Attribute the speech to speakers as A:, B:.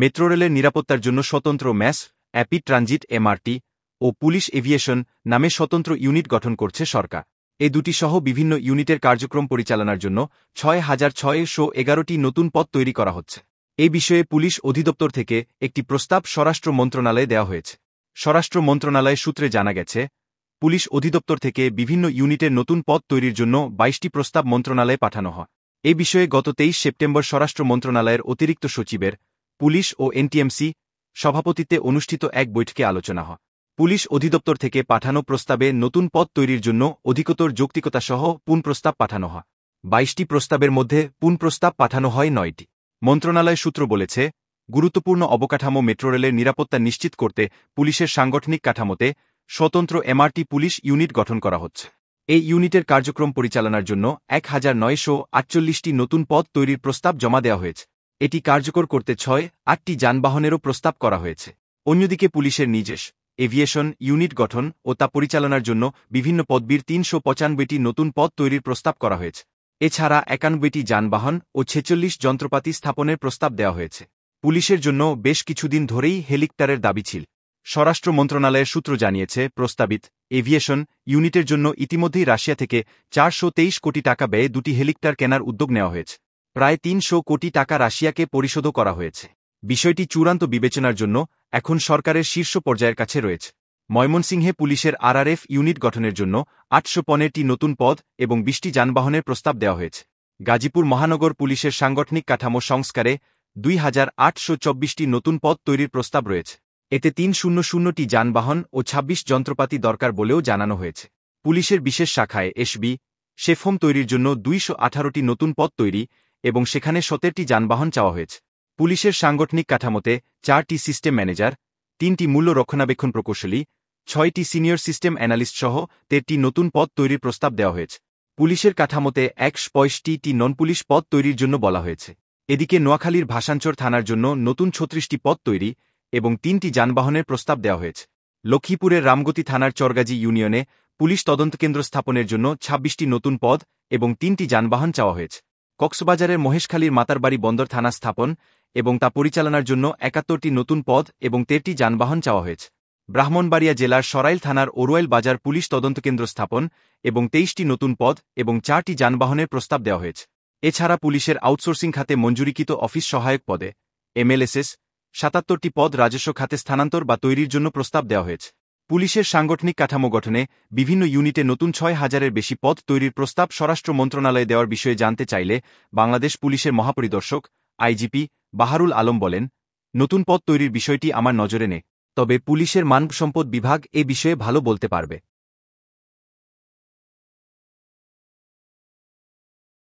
A: Metro রেলের নিরাপত্তার জন্য স্বতন্ত্র ম্যাস, অ্যাপিড ট্রানজিট এমআরটি ও পুলিশ এভিয়েশন নামে স্বতন্ত্র ইউনিট গঠন করছে সরকার। এ দুটি সহ বিভিন্ন ইউনিটের কার্যক্রম পরিচালনার জন্য ৬,৬১১টি নতুন পদ তৈরি করা হচ্ছে। এই বিষয়ে পুলিশ অধিদপ্তর থেকে একটি প্রস্তাব স্বরাষ্ট্র মন্ত্রণালয়ে দেওয়া হয়েছে। স্বরাষ্ট্র মন্ত্রণালয় সূত্রে জানা গেছে, পুলিশ অধিদপ্তর থেকে বিভিন্ন ইউনিটের নতুন পদ তৈরির জন্য ২২টি প্রস্তাব মন্ত্রণালয়ে পাঠানো হয়। এ বিষয়ে গত ২৩ সেপ্টেম্বর স্বরাষ্ট্র মন্ত্রণালয়ের অতিরিক্ত সচিবের পুলিশ ও এনটিএমসি সভাপতিত্বে অনুষ্ঠিত এক বৈঠকে আলোচনা হয়। পুলিশ অধিদপ্তর থেকে পাঠানো প্রস্তাবে নতুন পদ তৈরির জন্য অধিকতর যৌক্তিকতাসহ পুনঃপ্রস্তাব পাঠানো হয়। ২২টি প্রস্তাবের মধ্যে পুনঃপ্রস্তাব পাঠানো হয় ৯টি। মন্ত্রণালয় সূত্র বলেছে, গুরুত্বপূর্ণ অবকাঠামো মেট্রো রেলের নিরাপত্তা নিশ্চিত করতে পুলিশের সাংগঠনিক কাঠামোতে স্বতন্ত্র এমআরটি পুলিশ ইউনিট গঠন করা হচ্ছে। এই ইউনিটের কার্যক্রম পরিচালনার জন্য ১,৯৪৮টি নতুন পদ তৈরির প্রস্তাব জমা দেওয়া হয়েছে। এটি কার্যকর করতে ৬-৮টি যানবাহনেরও প্রস্তাব করা হয়েছে। অন্যদিকে পুলিশের নিজের এভিয়েশন ইউনিট গঠন ও তা পরিচালনার জন্য বিভিন্ন পদবীর ৩৯৫টি নতুন পদ তৈরির প্রস্তাব করা হয়েছে। এছাড়া ৯১টি যানবাহন ও ৪৬ যন্ত্রপাতি স্থাপনের প্রস্তাব দেওয়া হয়েছে। পুলিশের জন্য বেশ কিছুদিন ধরেই হেলিকপ্টারের দাবি ছিল। স্বরাষ্ট্র মন্ত্রণালয়ের সূত্র জানিয়েছে, প্রস্তাবিত এভিয়েশন ইউনিটের জন্য ইতিমধ্যেই রাশিয়া থেকে ৪২৩ কোটি টাকা ব্যয়ে দুটি হেলিকপ্টার কেনার উদ্যোগ নেওয়া হয়েছে। প্রায় ৩০০ কোটি টাকা রাশিয়াকে পরিশোধও করা হয়েছে। বিষয়টি চূড়ান্ত বিবেচনার জন্য এখন সরকারের শীর্ষ পর্যায়ের কাছে রয়েছে। ময়মনসিংহে পুলিশের আরআরএফ ইউনিট গঠনের জন্য ৮১৫টি নতুন পদ এবং ২০টি যানবাহনের প্রস্তাব দেওয়া হয়েছে। গাজীপুর মহানগর পুলিশের সাংগঠনিক কাঠামো সংস্কারে ২,৮২৪টি নতুন পদ তৈরির প্রস্তাব রয়েছে। এতে ৩০০টি যানবাহন ও ২৬ যন্ত্রপাতি দরকার বলেও জানানো হয়েছে। পুলিশের বিশেষ শাখায় এসবি শেফহোম তৈরির জন্য ২১৮টি নতুন পদ তৈরি এবং সেখানে ১৭টি যানবাহন চাওয়া হয়েছে। পুলিশের সাংগঠনিক কাঠামোতে ৪টি সিস্টেম ম্যানেজার, ৩টি মূল্য রক্ষণাবেক্ষণ প্রকৌশলী, ৬টি সিনিয়র সিস্টেম অ্যানালিস্ট সহ ১৩টি নতুন পদ তৈরির প্রস্তাব দেওয়া হয়েছে। পুলিশের কাঠামোতে ১৬৫টি নন পুলিশ পদ তৈরির জন্য বলা হয়েছে। এদিকে নোয়াখালীর ভাষাঞ্চর থানার জন্য নতুন ৩৬টি পদ তৈরি এবং ৩টি যানবাহনের প্রস্তাব দেওয়া হয়েছে। লক্ষ্মীপুরের রামগতি থানার চরগাজী ইউনিয়নে পুলিশ তদন্তকেন্দ্র স্থাপনের জন্য ২৬টি নতুন পদ এবং ৩টি যানবাহন চাওয়া হয়েছে। কক্সবাজারের মহেশখালীর মাতারবাড়ি বন্দর থানা স্থাপন এবং তা পরিচালনার জন্য ৭১টি নতুন পদ এবং ১৩টি যানবাহন চাওয়া হয়েছে। ব্রাহ্মণবাড়িয়া জেলার সরাইল থানার ওরুয়াইল বাজার পুলিশ তদন্তকেন্দ্র স্থাপন এবং ২৩টি নতুন পদ এবং ৪টি যানবাহনের প্রস্তাব দেওয়া হয়েছে। এছাড়া পুলিশের আউটসোর্সিং খাতে মঞ্জুরিকৃত অফিস সহায়ক পদে এমএলএসএস ৭৭টি পদ রাজস্ব খাতে স্থানান্তর বা তৈরির জন্য প্রস্তাব দেওয়া হয়েছে। পুলিশের সাংগঠনিক কাঠামো গঠনে বিভিন্ন ইউনিটে নতুন ৬,০০০-এর বেশি পদ তৈরির প্রস্তাব স্বরাষ্ট্র মন্ত্রণালয়ে দেওয়ার বিষয়ে জানতে চাইলে বাংলাদেশ পুলিশের মহাপরিদর্শক আইজিপি বাহারুল আলম বলেন, নতুন পদ তৈরির বিষয়টি আমার নজরে নেই, তবে পুলিশের মানবসম্পদ বিভাগ এ বিষয়ে ভালো বলতে পারবে।